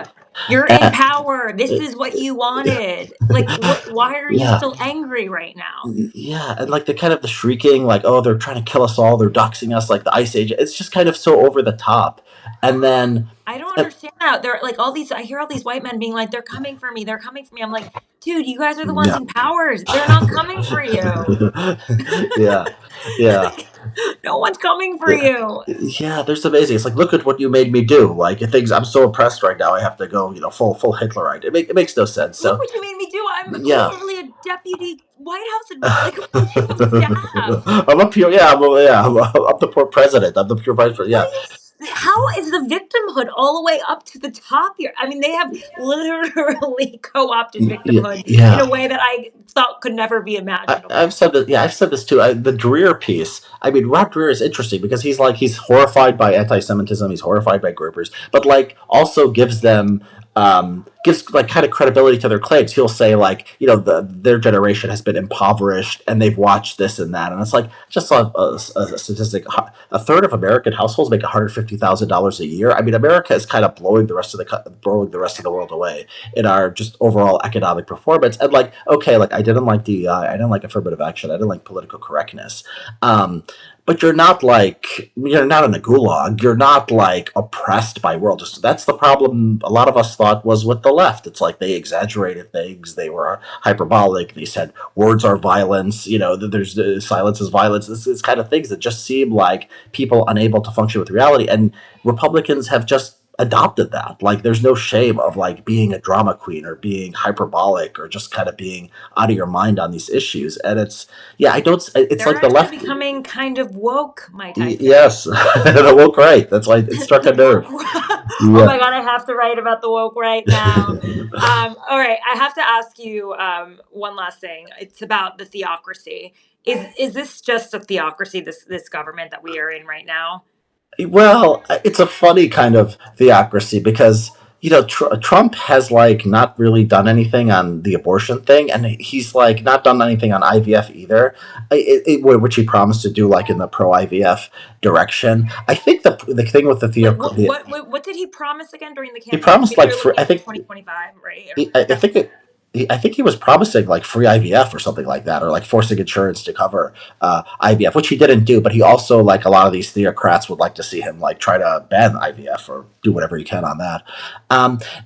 Speaker 1: You're in power. This is what you
Speaker 2: And,
Speaker 1: wanted. Like, why are you
Speaker 2: yeah,
Speaker 1: still angry right now?
Speaker 2: yeah, and like the kind of the shrieking, like, oh, they're trying to kill us all, they're doxing us, like the Ice Age. It's just kind of so over the top. And then,
Speaker 1: I don't
Speaker 2: and,
Speaker 1: understand that. They're like I hear all these white men being like, they're coming for me. They're coming for me. I'm like, dude, you guys are the ones
Speaker 2: yeah,
Speaker 1: in power. They're not coming for you.
Speaker 2: yeah, yeah.
Speaker 1: Like, no one's coming for you.
Speaker 2: Yeah, there's amazing. It's like, look at what you made me do. Like, things I'm so oppressed right now. I have to go, full Hitlerite. It makes no sense.
Speaker 1: Look
Speaker 2: So,
Speaker 1: what you made me do. I'm
Speaker 2: yeah,
Speaker 1: literally a deputy White House, like a chief of staff.
Speaker 2: I'm up here. Yeah, I'm the poor president. I'm the pure vice president.
Speaker 1: What
Speaker 2: Yeah,
Speaker 1: are you? How is the victimhood all the way up to the top here? I mean, they have literally co-opted victimhood in
Speaker 2: yeah.
Speaker 1: a way that I thought could never be
Speaker 2: I've
Speaker 1: imaginable.
Speaker 2: said that. Yeah, I've said this too. The Dreer piece. I mean, Rob Dreer is interesting because he's horrified by anti-Semitism. He's horrified by Groypers, but like also gives them gives like kind of credibility to their claims. He'll say like, their generation has been impoverished and they've watched this and that, and it's like just a statistic. A third of American households make $150,000 a year. I mean, America is kind of blowing the rest of the world away in our just overall economic performance. And like, okay, like I didn't like DEI, I didn't like affirmative action, I didn't like political correctness. Um, but you're not in a gulag. You're not like oppressed by world. Just that's the problem. A lot of us thought was with the left. It's like they exaggerated things. They were hyperbolic. They said words are violence. There's silence is violence. This is kind of things that just seem like people unable to function with reality. And Republicans have just adopted that. Like there's no shame of like being a drama queen or being hyperbolic or just kind of being out of your mind on these issues. And I don't. It's
Speaker 1: They're
Speaker 2: like the
Speaker 1: actually
Speaker 2: left.
Speaker 1: becoming kind of woke, might I say.
Speaker 2: Yes, the woke right. That's why it struck
Speaker 1: The
Speaker 2: a nerve.
Speaker 1: woke. Oh
Speaker 2: Yeah.
Speaker 1: my God, I have to write about the woke right now. All right, I have to ask you one last thing. It's about the theocracy. Is this just a theocracy? This government that we are in right now?
Speaker 2: Well, it's a funny kind of theocracy because Trump has like not really done anything on the abortion thing, and he's like not done anything on IVF either, which he promised to do like in the pro IVF direction. I think the thing with the
Speaker 1: Wait,
Speaker 2: theocracy,
Speaker 1: what did he promise again during the
Speaker 2: he
Speaker 1: campaign?
Speaker 2: promised
Speaker 1: Maybe
Speaker 2: like
Speaker 1: you're
Speaker 2: for
Speaker 1: looking
Speaker 2: I
Speaker 1: at
Speaker 2: think
Speaker 1: 2025, right? Or
Speaker 2: I
Speaker 1: that's
Speaker 2: think I think he was promising like free IVF or something like that, or like forcing insurance to cover IVF, which he didn't do. But he also, like a lot of these theocrats, would like to see him like try to ban IVF or do whatever he can on that.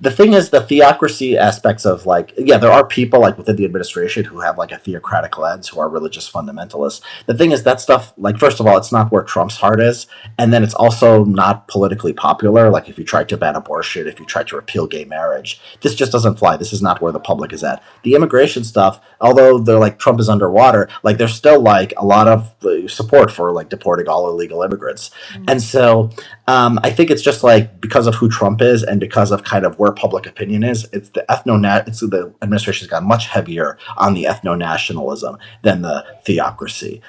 Speaker 2: The thing is, the theocracy aspects of like, yeah, there are people like within the administration who have like a theocratic lens, who are religious fundamentalists. The thing is, that stuff, like, first of all, it's not where Trump's heart is, and then it's also not politically popular. Like, if you try to ban abortion, if you try to repeal gay marriage, this just doesn't fly. This is not where the public is at. The immigration stuff, although they're like Trump is underwater, like there's still like a lot of support for like deporting all illegal immigrants. And so I think it's just like because of who Trump is and because of kind of where public opinion is, it's the administration's gone much heavier on the ethno-nationalism than the theocracy.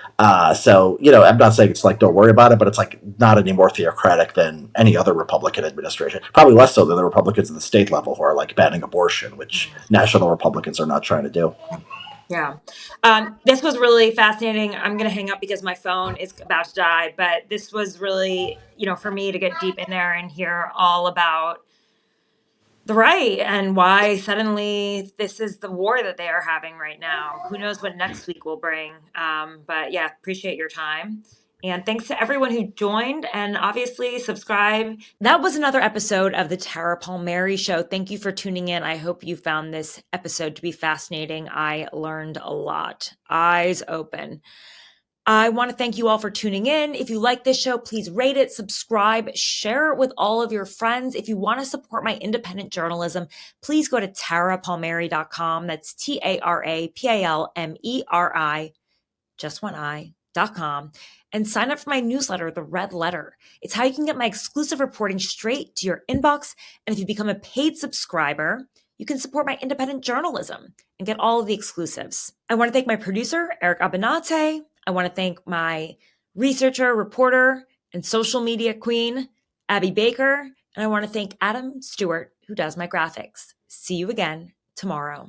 Speaker 2: So I'm not saying it's like don't worry about it, but it's like not any more theocratic than any other Republican administration. Probably less so than the Republicans at the state level who are like banning abortion, which national Republicans are not trying to do.
Speaker 1: Yeah. This was really fascinating. I'm going to hang up because my phone is about to die, but this was really, for me to get deep in there and hear all about the right and why suddenly this is the war that they are having right now. Who knows what next week will bring? But yeah, appreciate your time. And thanks to everyone who joined and obviously subscribe. That was another episode of the Tara Palmeri Show. Thank you for tuning in. I hope you found this episode to be fascinating. I learned a lot. Eyes open. I want to thank you all for tuning in. If you like this show, please rate it, subscribe, share it with all of your friends. If you want to support my independent journalism, please go to tarapalmeri.com. That's TARAPALMERI, just one I.com, and sign up for my newsletter, The Red Letter. It's how you can get my exclusive reporting straight to your inbox. And if you become a paid subscriber, you can support my independent journalism and get all of the exclusives. I want to thank my producer, Eric Abinate. I want to thank my researcher, reporter, and social media queen, Abby Baker. And I want to thank Adam Stewart, who does my graphics. See you again tomorrow.